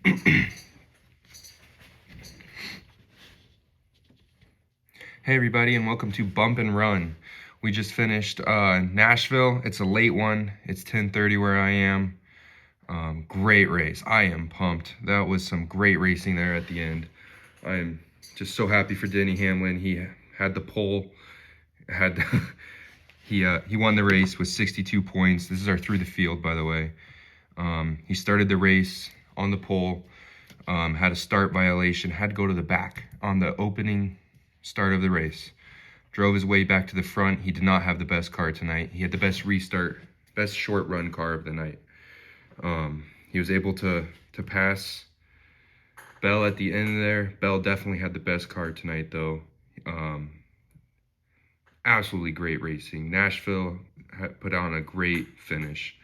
Hey everybody, and welcome to Bump and Run. We just finished Nashville. It's a late one. It's 10:30 where I am. Great race. I am pumped. That was some great racing there at the end. I am just so happy for Denny Hamlin. He had the pole. Had he won the race with 62 points. This is our through the field, by the way. He started the race on the pole. Had a start violation. Had to go to the back on the opening start of the race. Drove his way back to the front. He did not have the best car tonight. He had the best restart, best short run car of the night. He was able to pass Bell at the end there. Bell definitely had the best car tonight though. Absolutely great racing. Nashville put on a great finish.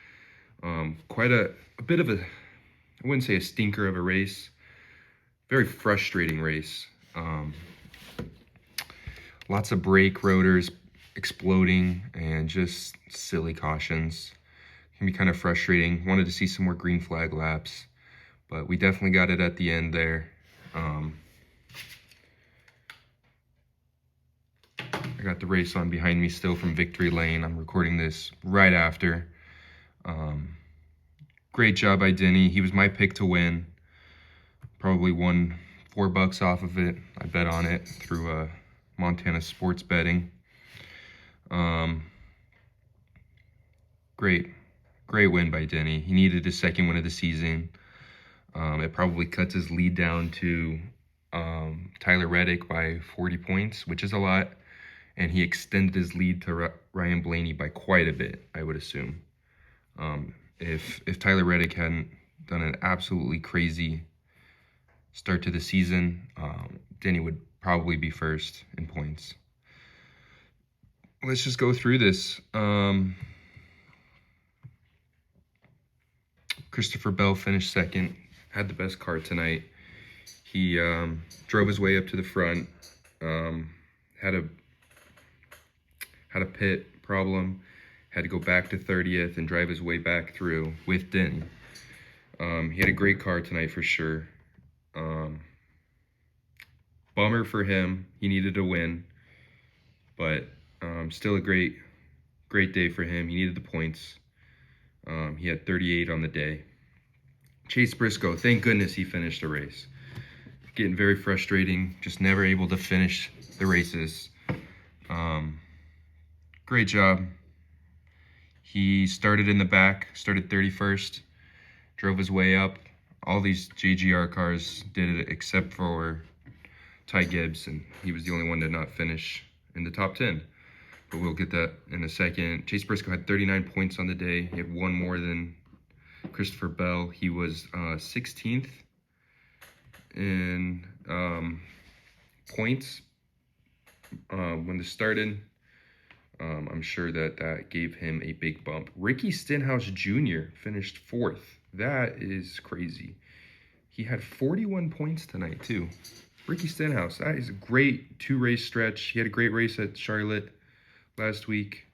Quite a bit of a, I wouldn't say a stinker of a race. Very frustrating race. Lots of brake rotors exploding and just silly cautions. Can be kind of frustrating. Wanted to see some more green flag laps, but we definitely got it at the end there. I got the race on behind me still from Victory Lane. I'm recording this right after. Great job by Denny. He was my pick to win. Probably won $4 off of it. I bet on it through Montana sports betting. Great win by Denny. He needed his second win of the season. It probably cuts his lead down to Tyler Reddick by 40 points, which is a lot. And he extended his lead to Ryan Blaney by quite a bit, I would assume. If Tyler Reddick hadn't done an absolutely crazy start to the season, Denny would probably be first in points. Let's just go through this. Christopher Bell finished second, had the best car tonight. He drove his way up to the front, had a pit problem, had to go back to 30th and drive his way back through with Denny. He had a great car tonight for sure. Bummer for him. He needed to win, but still a great day for him. He needed the points. He had 38 on the day. Chase Briscoe, thank goodness he finished the race. Getting very frustrating, just never able to finish the races. Great job. He started in the back, started 31st, drove his way up. All these JGR cars did it except for Ty Gibbs, and he was the only one to not finish in the top 10. But we'll get that in a second. Chase Briscoe had 39 points on the day. He had one more than Christopher Bell. He was 16th in points when this started. I'm sure that gave him a big bump. Ricky Stenhouse Jr. finished 4th. That is crazy. He had 41 points tonight too. Ricky Stenhouse, that is a great 2-race stretch. He had a great race at Charlotte last week.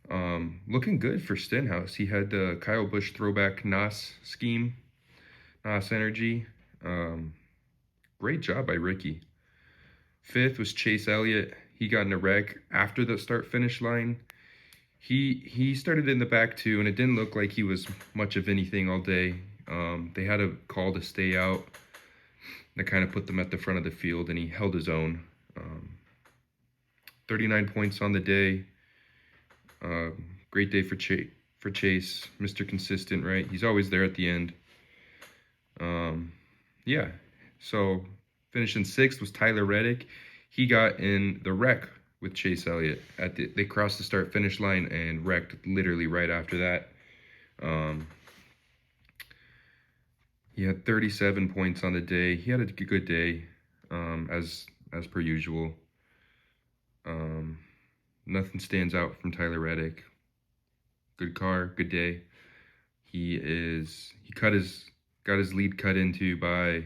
Looking good for Stenhouse. He had the Kyle Busch throwback NAS scheme, NAS energy. Great job by Ricky. 5th was Chase Elliott. He got in a wreck after the start-finish line. He started in the back too, and it didn't look like he was much of anything all day. They had a call to stay out that kind of put them at the front of the field, and he held his own. 39 points on the day. Great day for Chase, Mr. Consistent, right? He's always there at the end. Yeah, so finishing 6th was Tyler Reddick. He got in the wreck with Chase Elliott. They crossed the start-finish line and wrecked literally right after that. He had 37 points on the day. He had a good day, as per usual. Nothing stands out from Tyler Reddick. Good car, good day. He got his lead cut into by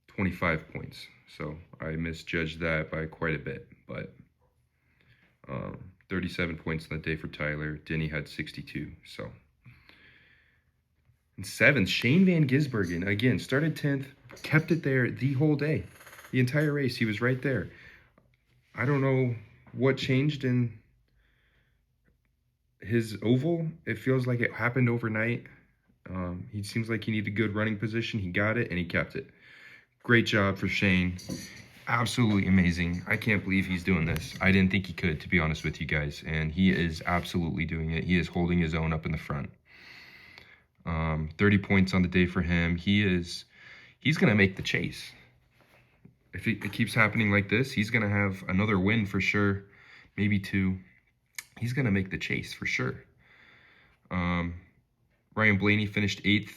25 points. So I misjudged that by quite a bit, but 37 points on the day for Tyler. Denny had 62. So And 7th, Shane Van Gisbergen. Again, started 10th, kept it there the whole day. The entire race, he was right there. I don't know what changed in his oval. It feels like it happened overnight. He seems like he needed good running position. He got it, and he kept it. Great job for Shane. Absolutely amazing. I can't believe he's doing this. I didn't think he could, to be honest with you guys, and he is absolutely doing it. He is holding his own up in the front. 30 points on the day for him. He's going to make the chase. If it keeps happening like this, he's going to have another win for sure, maybe 2. He's going to make the chase for sure. Ryan Blaney finished 8th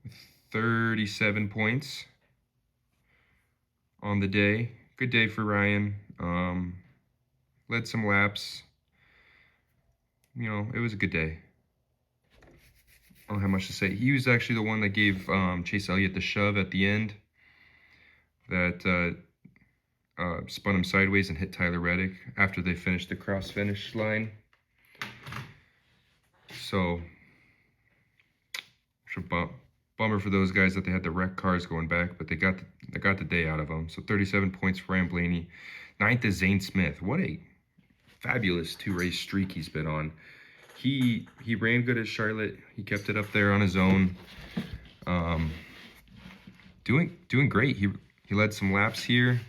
with 37 points on the day. Good day for Ryan. Led some laps. You know, it was a good day. I don't have much to say. He was actually the one that gave Chase Elliott the shove at the end that spun him sideways and hit Tyler Reddick after they finished the cross finish line. So, bummer for those guys that they had the wrecked cars going back, but they got the day out of them. So 37 points for Ryan Blaney. 9th is Zane Smith. What a fabulous 2-race streak he's been on. He ran good at Charlotte. He kept it up there on his own. Doing great. He led some laps here.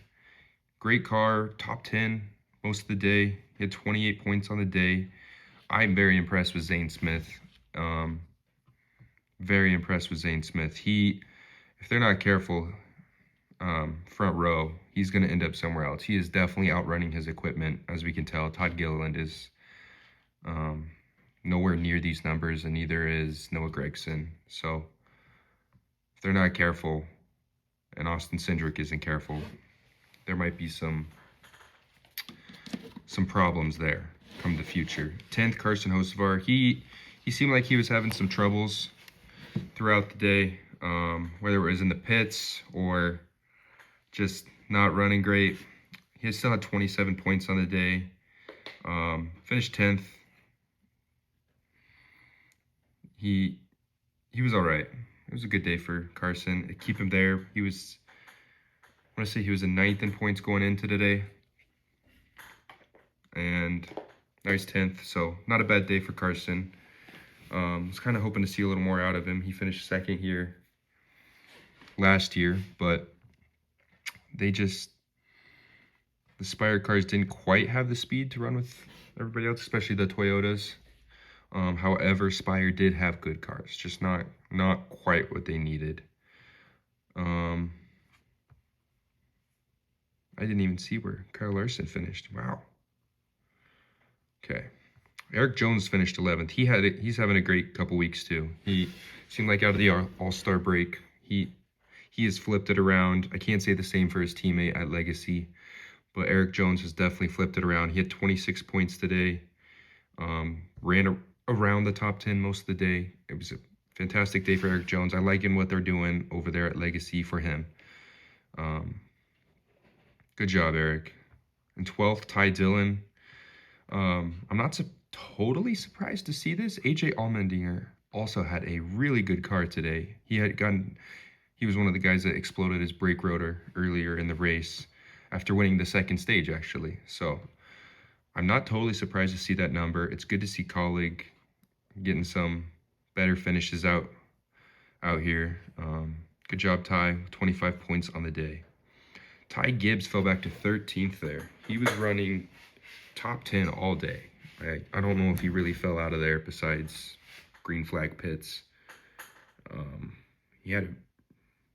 Great car, top 10 most of the day. He had 28 points on the day. I'm very impressed with Zane Smith. Very impressed with Zane Smith. If they're not careful, front row, he's going to end up somewhere else. He is definitely outrunning his equipment, as we can tell. Todd Gilliland is nowhere near these numbers, and neither is Noah Gragson. So if they're not careful, and Austin Cindric isn't careful, there might be some problems there come the future. 10th, Carson Hocevar. He seemed like he was having some troubles throughout the day, whether it was in the pits or just not running great. He still had 27 points on the day. Finished 10th. He was all right. It was a good day for Carson. Keep him there. I want to say he was in 9th in points going into today. And nice 10th. So not a bad day for Carson. Was kind of hoping to see a little more out of him. He finished 2nd here last year, but the Spire cars didn't quite have the speed to run with everybody else, especially the Toyotas. However, Spire did have good cars, just not quite what they needed. I didn't even see where Kyle Larson finished. Wow. Okay. Eric Jones finished 11th. He's having a great couple weeks too. He seemed like out of the All-Star break, he has flipped it around. I can't say the same for his teammate at Legacy, but Eric Jones has definitely flipped it around. He had 26 points today. Ran around the top 10 most of the day. It was a fantastic day for Eric Jones. I like what they're doing over there at Legacy for him. Good job, Eric. And 12th, Ty Dillon. I'm not totally surprised to see this. AJ Allmendinger also had a really good car today. He was one of the guys that exploded his brake rotor earlier in the race after winning the 2nd stage, actually. So I'm not totally surprised to see that number. It's good to see Colleague getting some better finishes out here. Good job, Ty. 25 points on the day. Ty Gibbs fell back to 13th there. He was running top 10 all day. I don't know if he really fell out of there besides green flag pits. He had a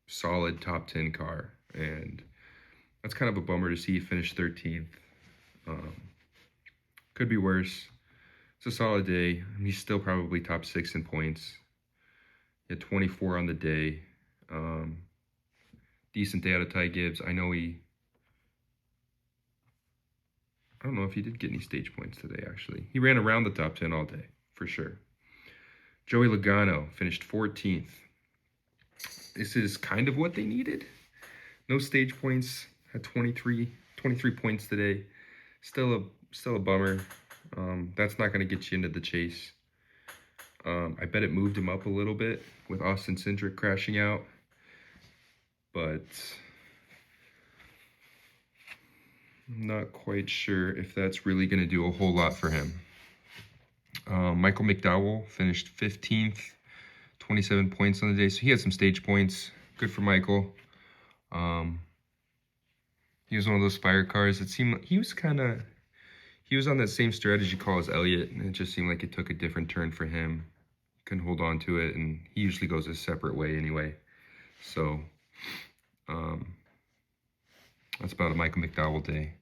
solid top 10 car, and that's kind of a bummer to see he finish 13th. Could be worse. It's a solid day. He's still probably top 6 in points. He had 24 on the day. Decent day out of Ty Gibbs. I don't know if he did get any stage points today, actually. He ran around the top 10 all day, for sure. Joey Logano finished 14th. This is kind of what they needed. No stage points. Had 23 points today. Still a bummer. That's not going to get you into the chase. I bet it moved him up a little bit with Austin Cindric crashing out, but I'm not quite sure if that's really going to do a whole lot for him. Michael McDowell finished 15th, 27 points on the day, so he had some stage points. Good for Michael. He was one of those fire cars. It seemed like he was on that same strategy call as Elliott, and it just seemed like it took a different turn for him. Couldn't hold on to it, and he usually goes a separate way anyway. So that's about a Michael McDowell day.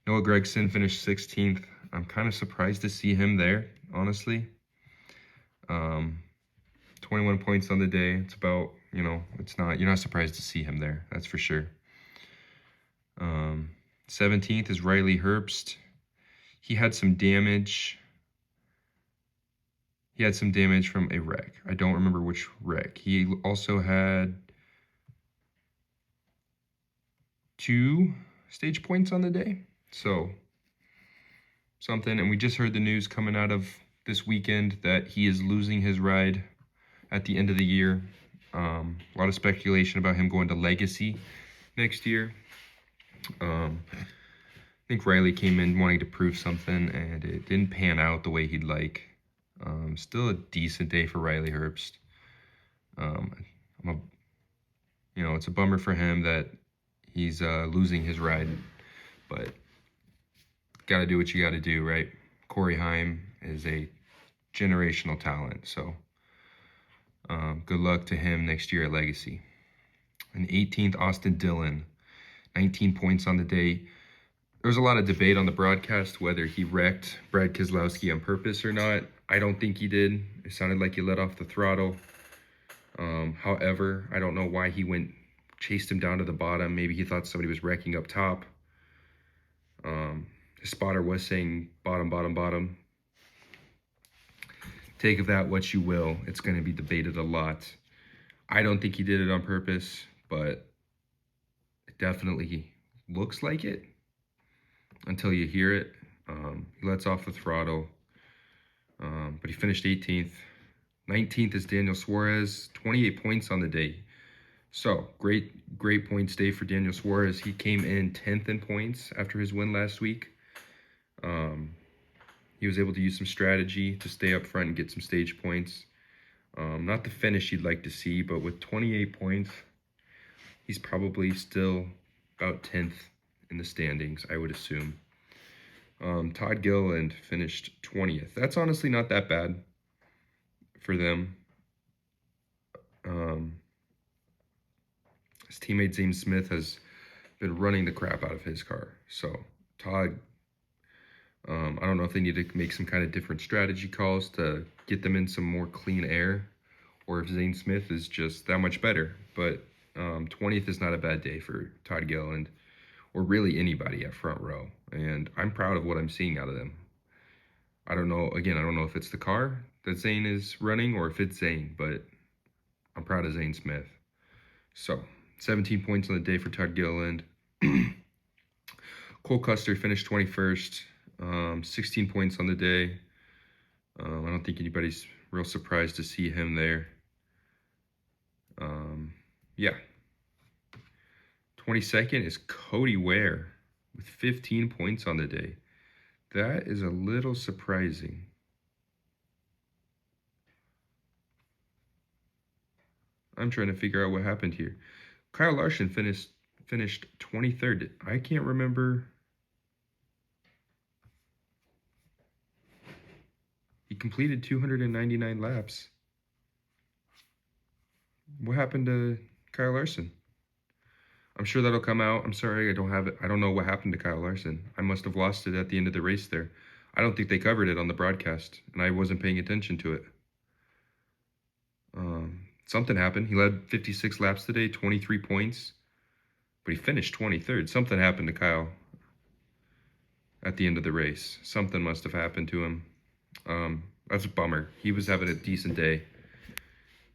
Noah Gragson finished 16th. I'm kind of surprised to see him there, honestly. 21 points on the day. It's about, you're not surprised to see him there. That's for sure. 17th is Riley Herbst. He had some damage. He had some damage from a wreck. I don't remember which wreck. He also had 2 stage points on the day. So, something. And we just heard the news coming out of this weekend that he is losing his ride at the end of the year. A lot of speculation about him going to Legacy next year. I think Riley came in wanting to prove something, and it didn't pan out the way he'd like. Still a decent day for Riley Herbst. It's a bummer for him that he's losing his ride, but got to do what you got to do, right? Corey Heim is a generational talent, so good luck to him next year at Legacy. And 18th, Austin Dillon, 19 points on the day. There was a lot of debate on the broadcast whether he wrecked Brad Keselowski on purpose or not. I don't think he did. It sounded like he let off the throttle. However, I don't know why he chased him down to the bottom. Maybe he thought somebody was wrecking up top. The spotter was saying bottom, bottom, bottom. Take of that what you will. It's going to be debated a lot. I don't think he did it on purpose, but it definitely looks like it until you hear it. He lets off the throttle, but he finished 18th. 19th is Daniel Suarez, 28 points on the day. So, great points day for Daniel Suarez. He came in 10th in points after his win last week. He was able to use some strategy to stay up front and get some stage points. Not the finish you'd like to see, but with 28 points, he's probably still about 10th in the standings, I would assume. Todd Gilliland finished 20th. That's honestly not that bad for them. His teammate Zane Smith has been running the crap out of his car. So Todd, I don't know if they need to make some kind of different strategy calls to get them in some more clean air, or if Zane Smith is just that much better. But 20th is not a bad day for Todd Gilliland, or really anybody at front row. And I'm proud of what I'm seeing out of them. I don't know if it's the car that Zane is running or if it's Zane, but I'm proud of Zane Smith. So, 17 points on the day for Todd Gilliland. Cole Custer finished 21st, 16 points on the day. I don't think anybody's real surprised to see him there. Yeah. 22nd is Cody Ware with 15 points on the day. That is a little surprising. I'm trying to figure out what happened here. Kyle Larson finished 23rd. I can't remember. He completed 299 laps. What happened to Kyle Larson? I'm sure that'll come out. I'm sorry, I don't have it. I don't know what happened to Kyle Larson. I must have lost it at the end of the race there. I don't think they covered it on the broadcast, and I wasn't paying attention to it. Something happened. He led 56 laps today, 23 points, but he finished 23rd. Something happened to Kyle at the end of the race. Something must have happened to him. That's a bummer. He was having a decent day.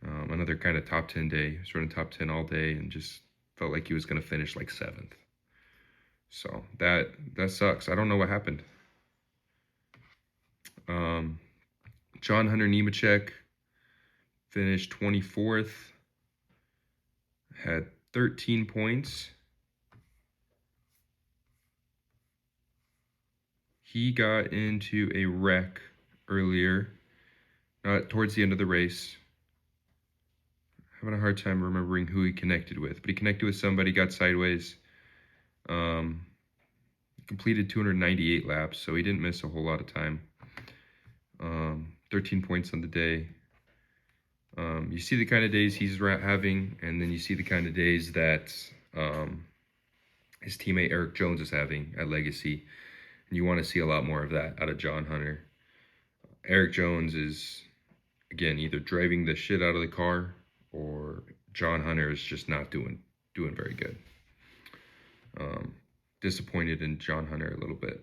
Another kind of top 10 day. He was running top 10 all day and just felt like he was going to finish like 7th. So that sucks. I don't know what happened. John Hunter Nemechek finished 24th, had 13 points. He got into a wreck earlier, towards the end of the race. Having a hard time remembering who he connected with, but he connected with somebody, got sideways. Completed 298 laps, so he didn't miss a whole lot of time. 13 points on the day. You see the kind of days he's having, and then you see the kind of days that his teammate Eric Jones is having at Legacy. And you want to see a lot more of that out of John Hunter. Eric Jones is, again, either driving the shit out of the car, or John Hunter is just not doing very good. Disappointed in John Hunter a little bit.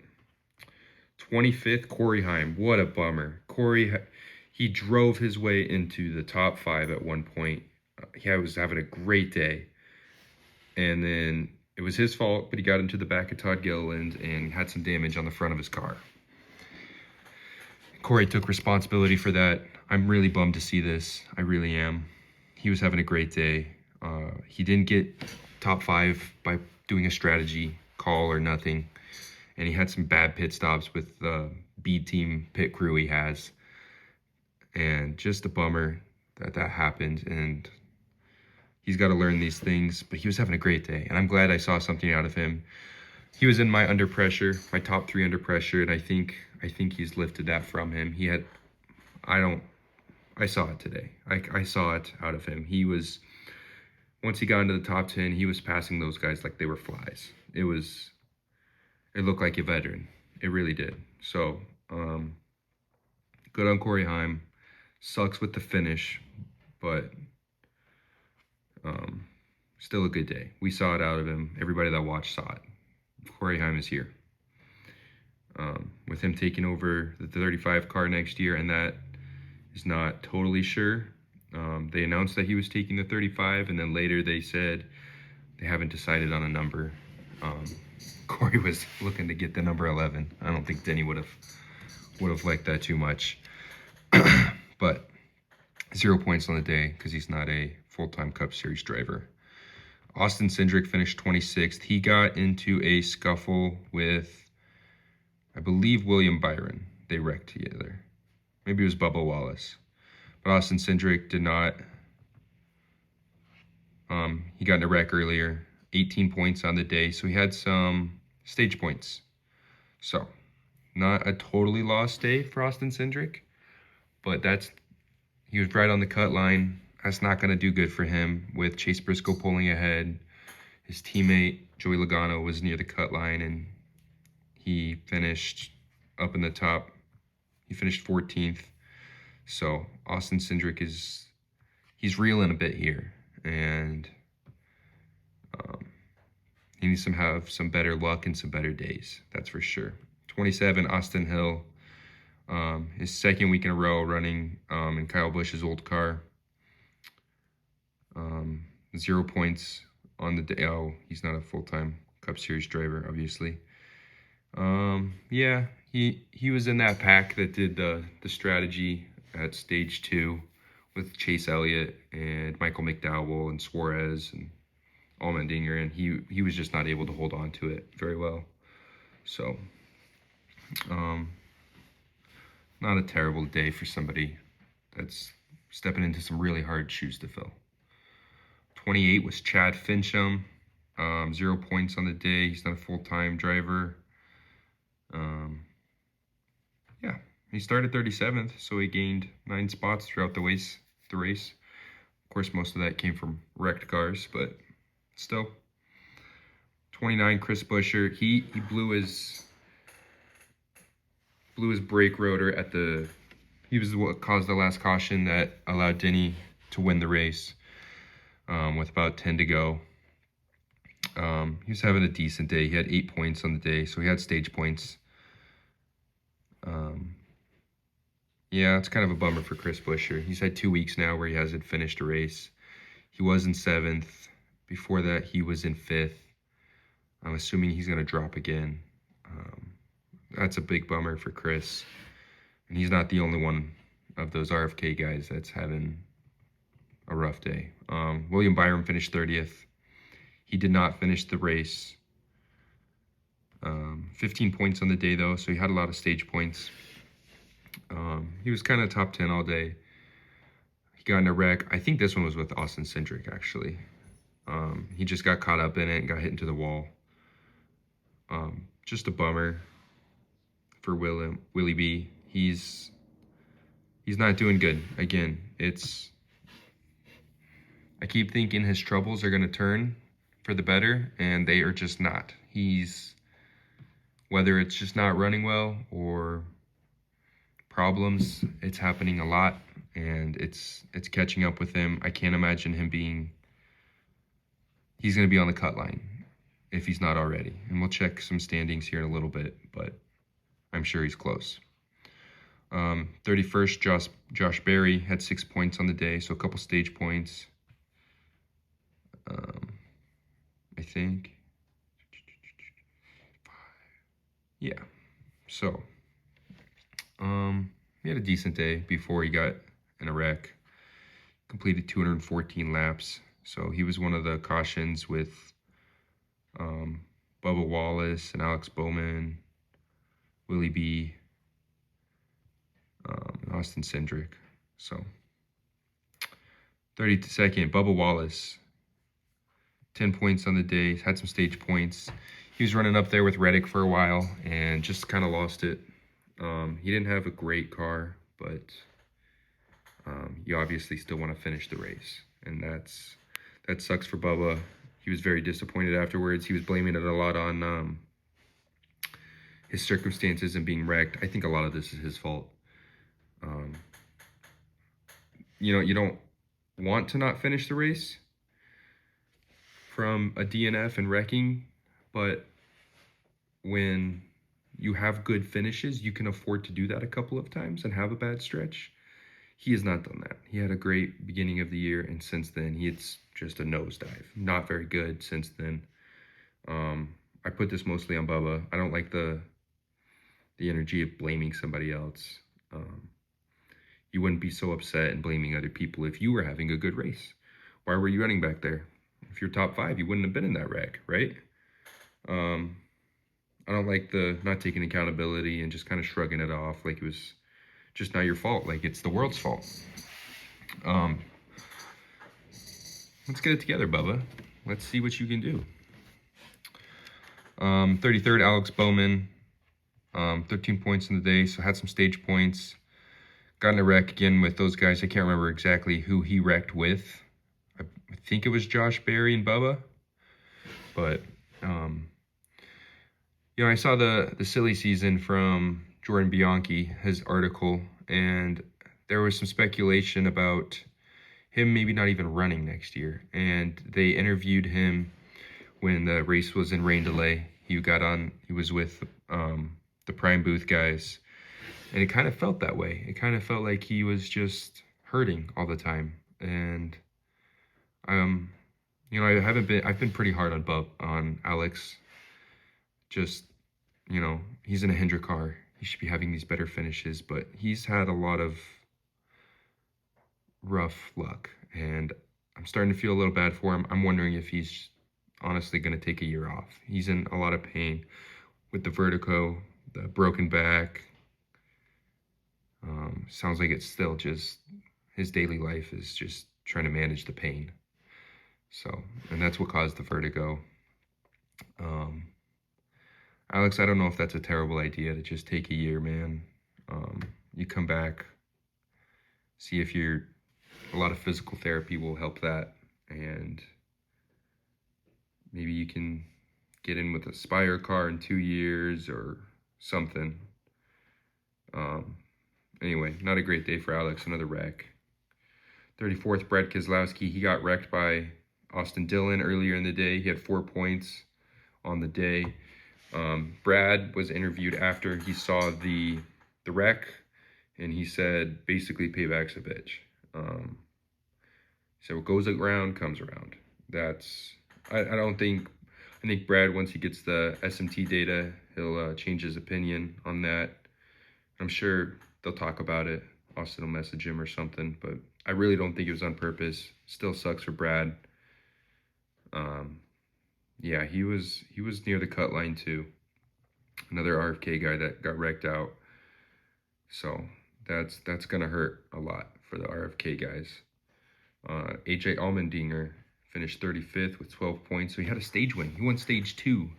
25th, Corey Heim. What a bummer. He drove his way into the top 5 at one point. He was having a great day. And then it was his fault, but he got into the back of Todd Gilliland and had some damage on the front of his car. Corey took responsibility for that. I'm really bummed to see this. I really am. He was having a great day. He didn't get top 5 by doing a strategy call or nothing. And he had some bad pit stops with the B team pit crew he has. And just a bummer that happened. And he's got to learn these things. But he was having a great day. And I'm glad I saw something out of him. He was in my under pressure, my top 3 under pressure. And I think he's lifted that from him. I saw it today. I saw it out of him. Once he got into the top 10, he was passing those guys like they were flies. It looked like a veteran. It really did. So, good on Corey Heim. Sucks with the finish, but still a good day. We saw it out of him. Everybody that watched saw it. Corey Heim is here. With him taking over the 35 car next year, and that is not totally sure. They announced that he was taking the 35, and then later they said they haven't decided on a number. Corey was looking to get the number 11. I don't think Denny would have liked that too much. But 0 points on the day because he's not a full-time Cup Series driver. Austin Cindric finished 26th. He got into a scuffle with, I believe, William Byron. They wrecked together. Maybe it was Bubba Wallace. But Austin Cindric did not. He got in a wreck earlier. 18 points on the day. So he had some stage points. So, not a totally lost day for Austin Cindric. But he was right on the cut line. That's not going to do good for him with Chase Briscoe pulling ahead. His teammate, Joey Logano, was near the cut line, and he finished up in the top. He finished 14th. So Austin Cindric he's reeling a bit here, and he needs to have some better luck and some better days. That's for sure. 27, Austin Hill. His second week in a row running in Kyle Busch's old car. 0 points on the day. Oh, he's not a full-time Cup Series driver, obviously. Yeah, he was in that pack that did the strategy at stage 2 with Chase Elliott and Michael McDowell and Suarez and Allmendinger, and he was just not able to hold on to it very well. So, not a terrible day for somebody that's stepping into some really hard shoes to fill. 28 was Chad Fincham. 0 points on the day. He's not a full-time driver. Yeah, he started 37th, so he gained 9 spots throughout the race. Of course, most of that came from wrecked cars, but still. 29, Chris Buescher. He blew his brake rotor at the. He was what caused the last caution that allowed Denny to win the race. With about 10 to go. He was having a decent day. He had 8 points on the day, so he had stage points. Yeah, it's kind of a bummer for Chris Buescher. He's had 2 weeks now where he hasn't finished a race. He was in 7th. Before that, he was in 5th. I'm assuming he's going to drop again. That's a big bummer for Chris. And he's not the only one of those RFK guys that's having a rough day. William Byron finished 30th. He did not finish the race. 15 points on the day, though, so he had a lot of stage points. He was kind of top 10 all day. He got in a wreck. I think this one was with Austin Cindric, actually. He just got caught up in it and got hit into the wall. Just a bummer for Willie B. He's not doing good. Again, I keep thinking his troubles are going to turn for the better, and they are just not. Whether it's just not running well or problems, it's happening a lot, and it's catching up with him. I can't imagine him he's going to be on the cut line if he's not already. And we'll check some standings here in a little bit, but I'm sure he's close. 31st, Josh Berry had 6 points on the day, so a couple stage points. I think. Yeah. So, he had a decent day before he got in a wreck. Completed 214 laps. So he was one of the cautions with Bubba Wallace and Alex Bowman, Willie B, and Austin Cindric. So 32nd, Bubba Wallace, 10 points on the day, had some stage points. He was running up there with Reddick for a while and just kind of lost it. He didn't have a great car, but you obviously still want to finish the race. And that sucks for Bubba. He was very disappointed afterwards. He was blaming it a lot on his circumstances and being wrecked. I think a lot of this is his fault. You don't want to not finish the race from a DNF and wrecking, but when you have good finishes, you can afford to do that a couple of times and have a bad stretch. He has not done that. He had a great beginning of the year, and since then, it's just a nosedive. Not very good since then. I put this mostly on Bubba. I don't like the energy of blaming somebody else. You wouldn't be so upset and blaming other people if you were having a good race. Why were you running back there? If you're top 5, you wouldn't have been in that wreck, right? I don't like the not taking accountability and just kind of shrugging it off like it was just not your fault, like it's the world's fault. Let's get it together, Bubba. Let's see what you can do. 33rd, Alex Bowman, 13 points in the day, so had some stage points. Got in a wreck again with those guys. I can't remember exactly who he wrecked with. I think it was Josh Berry and Bubba. But, I saw the silly season from Jordan Bianchi, his article, and there was some speculation about him maybe not even running next year. And they interviewed him when the race was in rain delay. He was with the Prime Booth guys, and it kind of felt that way. It kind of felt like he was just hurting all the time. And I've been pretty hard on Alex. Just, he's in a Hendrick car. He should be having these better finishes, but he's had a lot of rough luck, and I'm starting to feel a little bad for him. I'm wondering if he's honestly going to take a year off. He's in a lot of pain with the vertigo, the broken back. Sounds like it's still just his daily life is just trying to manage the pain. So, and that's what caused the vertigo. Alex, I don't know if that's a terrible idea to just take a year, man. You come back, see if a lot of physical therapy will help that, and maybe you can get in with a Spire car in 2 years or something. Anyway, not a great day for Alex, another wreck. 34th, Brad Keselowski, he got wrecked by Austin Dillon earlier in the day. He had 4 points on the day. Brad was interviewed after he saw the wreck, and he said, basically, payback's a bitch. So what goes around comes around. I think Brad, once he gets the SMT data, he'll change his opinion on that. I'm sure they'll talk about it. Austin will message him or something, but I really don't think it was on purpose. Still sucks for Brad. Yeah, he was near the cut line too. Another RFK guy that got wrecked out. So that's gonna hurt a lot for the RFK guys. AJ Allmendinger finished 35th with 12 points. So he had a stage win. He won stage 2.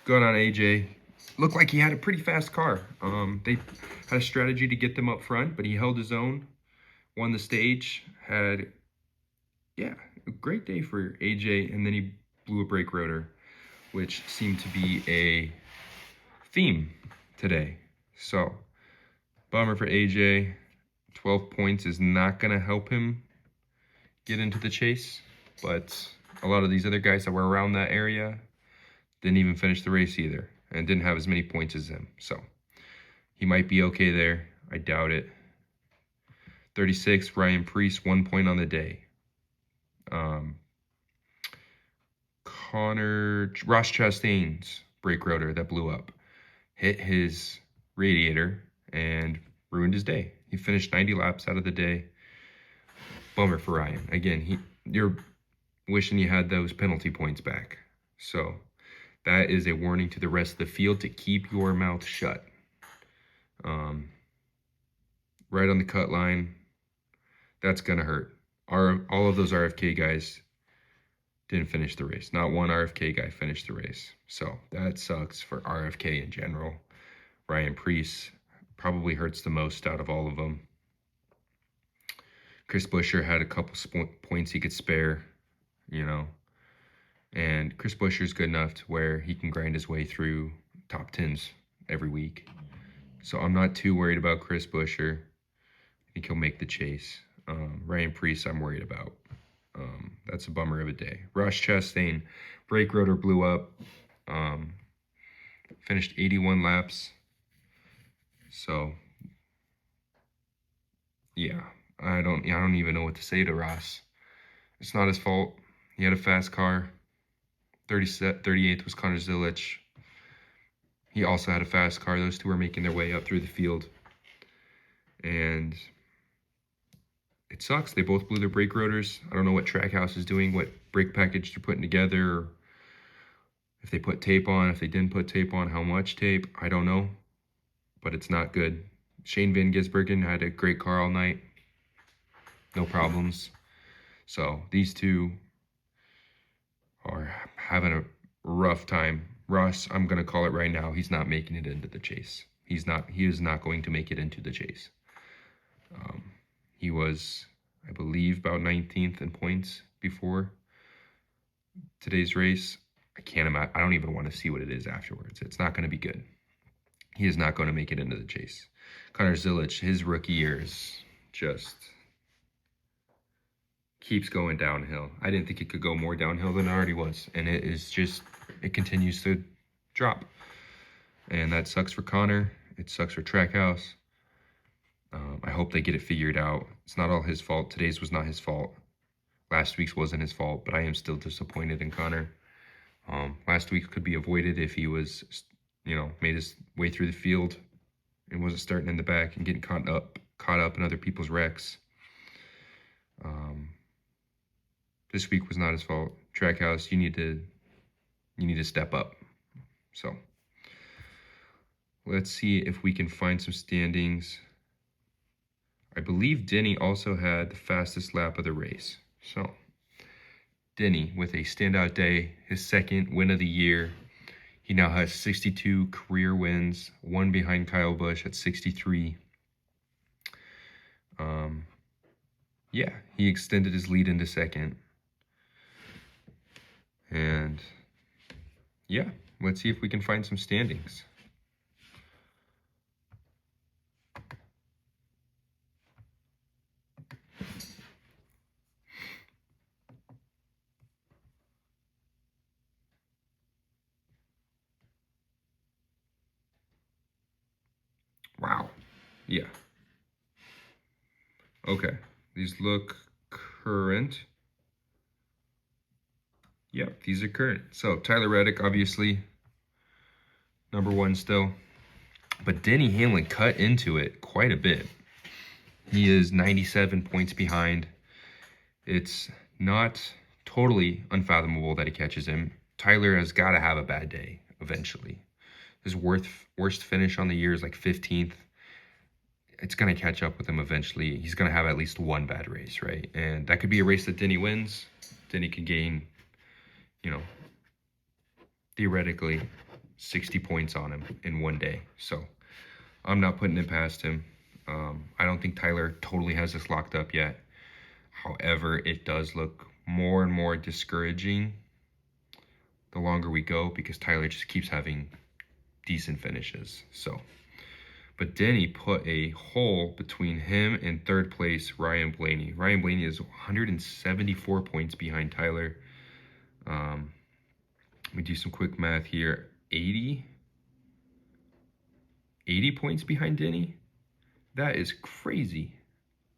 Good on AJ. Looked like he had a pretty fast car. They had a strategy to get them up front, but he held his own, won the stage, had, yeah, a great day for AJ, and then he blew a brake rotor, which seemed to be a theme today. So, bummer for AJ. 12 points is not going to help him get into the chase, but a lot of these other guys that were around that area didn't even finish the race either and didn't have as many points as him. So he might be okay there. I doubt it. 36, Ryan Preece, 1 point on the day. Ross Chastain's brake rotor that blew up hit his radiator and ruined his day. He finished 90 laps out of the day. Bummer for Ryan. Again, you're wishing you had those penalty points back. So that is a warning to the rest of the field to keep your mouth shut. Right on the cut line, that's going to hurt. All of those RFK guys didn't finish the race. Not one RFK guy finished the race. So that sucks for RFK in general. Ryan Preece probably hurts the most out of all of them. Chris Buescher had a couple points he could spare, you know. And Chris Buescher's good enough to where he can grind his way through top 10s every week. So I'm not too worried about Chris Buescher. I think he'll make the chase. Ryan Preece, I'm worried about. That's a bummer of a day. Ross Chastain, brake rotor blew up. Finished 81 laps. So, yeah, I don't even know what to say to Ross. It's not his fault. He had a fast car. 38th was Connor Zilic. He also had a fast car. Those two were making their way up through the field. And it sucks. They both blew their brake rotors. I don't know what Trackhouse is doing, what brake package they're putting together, or if they put tape on, if they didn't put tape on, how much tape, I don't know. But it's not good. Shane Van Gisbergen had a great car all night. No problems. So these two are having a rough time. Ross, I'm going to call it right now, he's not making it into the chase. He is not going to make it into the chase. He was, I believe, about 19th in points before today's race. I don't even want to see what it is afterwards. It's not going to be good. He is not going to make it into the chase. Connor Zilic, his rookie year is just keeps going downhill. I didn't think it could go more downhill than it already was. And it continues to drop. And that sucks for Connor. It sucks for Trackhouse. I hope they get it figured out. It's not all his fault. Today's was not his fault. Last week's wasn't his fault, but I am still disappointed in Connor. Last week could be avoided if he was, made his way through the field and wasn't starting in the back and getting caught up in other people's wrecks. This week was not his fault. Trackhouse, you need to step up. So let's see if we can find some standings. I believe Denny also had the fastest lap of the race. So Denny with a standout day, his second win of the year. He now has 62 career wins, one behind Kyle Busch at 63. Yeah, he extended his lead into second. And yeah, let's see if we can find some standings. Wow. Yeah. Okay. These look current. Yep, these are current. So Tyler Reddick, obviously, number one still. But Denny Hamlin cut into it quite a bit. He is 97 points behind. It's not totally unfathomable that he catches him. Tyler has got to have a bad day eventually. His worst finish on the year is like 15th. It's going to catch up with him eventually. He's going to have at least one bad race, right? And that could be a race that Denny wins. Denny could gain, you know, theoretically 60 points on him in one day. So I'm not putting it past him. I don't think Tyler totally has this locked up yet. However, it does look more and more discouraging the longer we go because Tyler just keeps having decent finishes. So, but Denny put a hole between him and third place Ryan Blaney. Ryan Blaney is 174 points behind Tyler. Let me do some quick math here. 80 points behind Denny. That is crazy.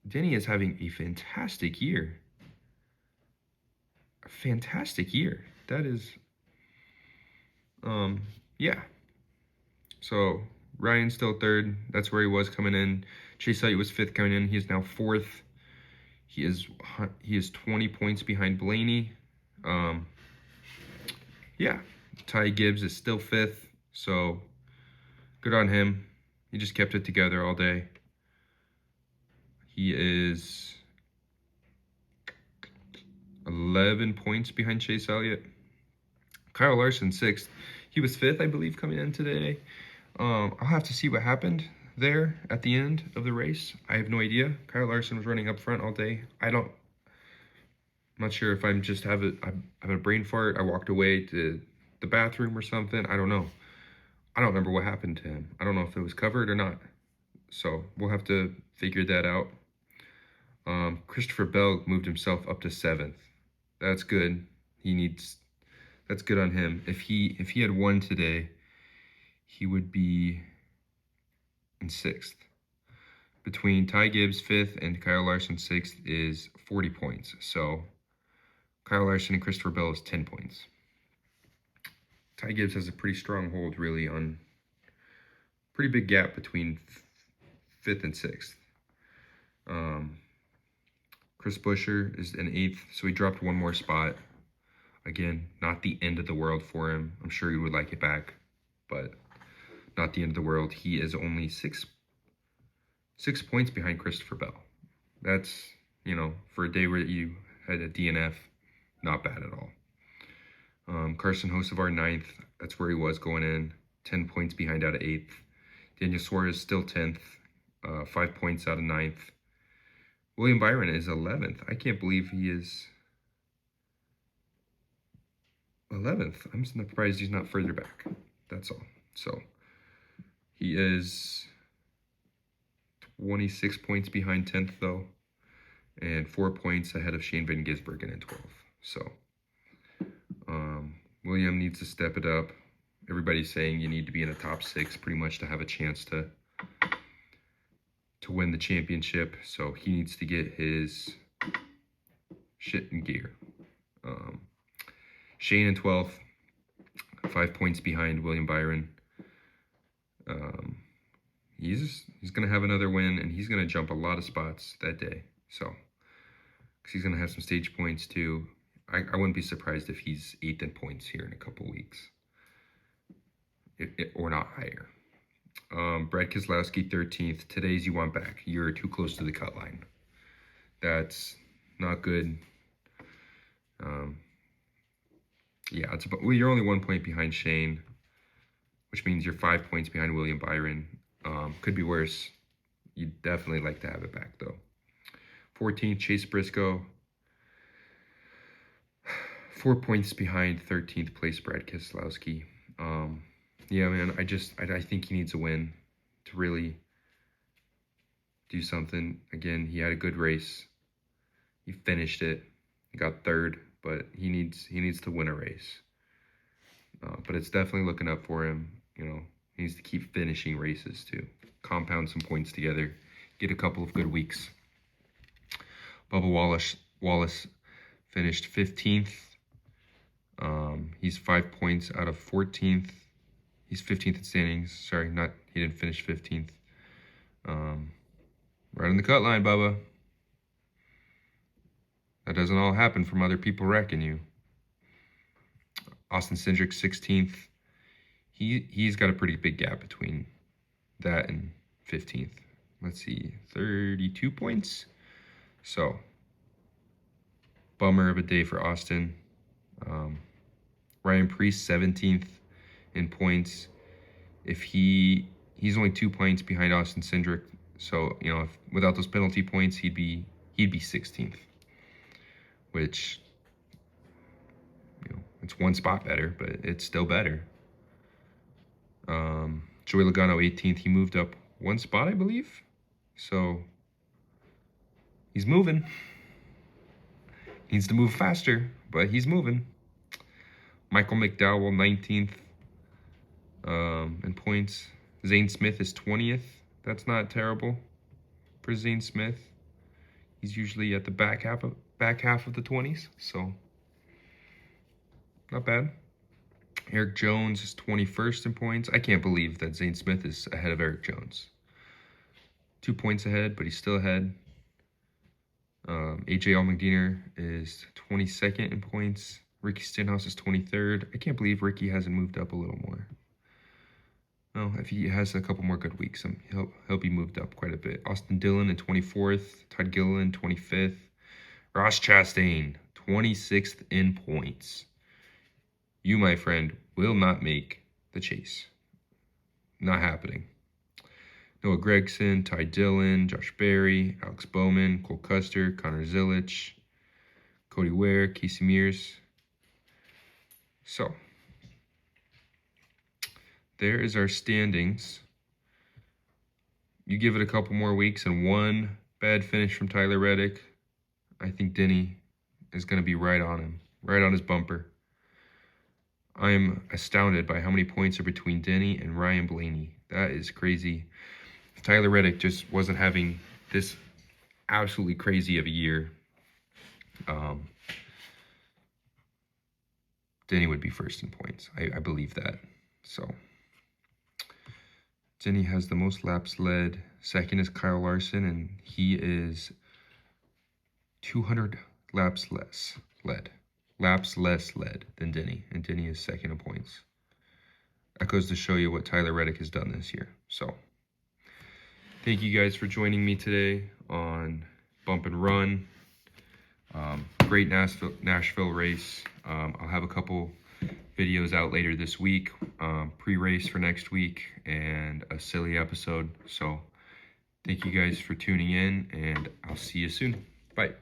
Denny is having a fantastic year. A fantastic year. That is, yeah. So Ryan's still third. That's where he was coming in. Chase Elliott was fifth coming in. He is now fourth. He is 20 points behind Blaney. Yeah. Ty Gibbs is still fifth. So good on him. He just kept it together all day. He is 11 points behind Chase Elliott. Kyle Larson, sixth. He was fifth, I believe, coming in today. I'll have to see what happened there at the end of the race. I have no idea. Kyle Larson was running up front all day. I'm not sure if I'm just having a brain fart. I walked away to the bathroom or something. I don't know. I don't remember what happened to him. I don't know if it was covered or not. So we'll have to figure that out. Christopher Bell moved himself up to seventh. That's good. That's good on him. If he had won today, he would be in sixth. Between Ty Gibbs fifth and Kyle Larson sixth is 40 points. So Kyle Larson and Christopher Bell is 10 points. Ty Gibbs has a pretty strong hold, really, on pretty big gap between fifth and sixth. Chris Buescher is in eighth, so he dropped one more spot. Again, not the end of the world for him. I'm sure he would like it back, but not the end of the world. He is only six points behind Christopher Bell. That's, for a day where you had a DNF, not bad at all. Carson Hocevar, ninth. That's where he was going in. 10 points behind out of eighth. Daniel Suarez still 10th. 5 points out of ninth. William Byron is 11th. I can't believe he is 11th. I'm surprised he's not further back. That's all. So he is 26 points behind 10th, though, and 4 points ahead of Shane Van Gisbergen in 12th. So William needs to step it up. Everybody's saying you need to be in the top 6 pretty much to have a chance to win the championship. So he needs to get his shit in gear. Shane in 12th, 5 points behind William Byron. He's going to have another win, and he's going to jump a lot of spots that day. So, because he's going to have some stage points too. I wouldn't be surprised if he's 8th in points here in a couple weeks, or not higher. Brad Keselowski, 13th. Today's you want back. You're too close to the cut line. That's not good. Yeah, you're only 1 point behind Shane, which means you're 5 points behind William Byron. Could be worse. You'd definitely like to have it back, though. 14th, Chase Briscoe. 4 points behind 13th place Brad Keselowski. Yeah, man, I think he needs a win to really do something. Again, he had a good race. He finished it. He got third, but he needs to win a race. But it's definitely looking up for him. He needs to keep finishing races too. Compound some points together. Get a couple of good weeks. Bubba Wallace finished 15th. He's 5 points out of 14th. He's 15th in standings. Sorry, he didn't finish 15th. Right on the cut line, Bubba. That doesn't all happen from other people wrecking you. Austin Cindric, 16th. He's got a pretty big gap between that and 15th. Let's see, 32 points. So, bummer of a day for Austin. Ryan Preece, 17th in points. If he's only 2 points behind Austin Cindric, so if without those penalty points, he'd be 16th, which it's one spot better, but it's still better. Joey Logano, 18th. He moved up one spot, I believe. So he's moving. Needs to move faster, but he's moving. Michael McDowell, 19th in points. Zane Smith is 20th. That's not terrible for Zane Smith. He's usually at the back half of the 20s, so not bad. Eric Jones is 21st in points. I can't believe that Zane Smith is ahead of Eric Jones. 2 points ahead, but he's still ahead. AJ Allmendinger is 22nd in points. Ricky Stenhouse is 23rd. I can't believe Ricky hasn't moved up a little more. No, if he has a couple more good weeks, he'll be moved up quite a bit. Austin Dillon in 24th. Todd Gilliland, 25th. Ross Chastain, 26th in points. You, my friend, will not make the chase. Not happening. Noah Gragson, Ty Dillon, Josh Berry, Alex Bowman, Cole Custer, Connor Zilic, Cody Ware, Casey Mears. So, there is our standings. You give it a couple more weeks and one bad finish from Tyler Reddick, I think Denny is going to be right on him, right on his bumper. I am astounded by how many points are between Denny and Ryan Blaney. That is crazy. If Tyler Reddick just wasn't having this absolutely crazy of a year, Denny would be first in points. I believe that. So, Denny has the most laps led. Second is Kyle Larson, and he is 200 laps less led than Denny, and Denny is second in points. That goes to show you what Tyler Reddick has done this year. So, thank you guys for joining me today on Bump and Run. Great Nashville race. I'll have a couple videos out later this week, pre-race for next week, and a silly episode. So, thank you guys for tuning in, and I'll see you soon. Bye.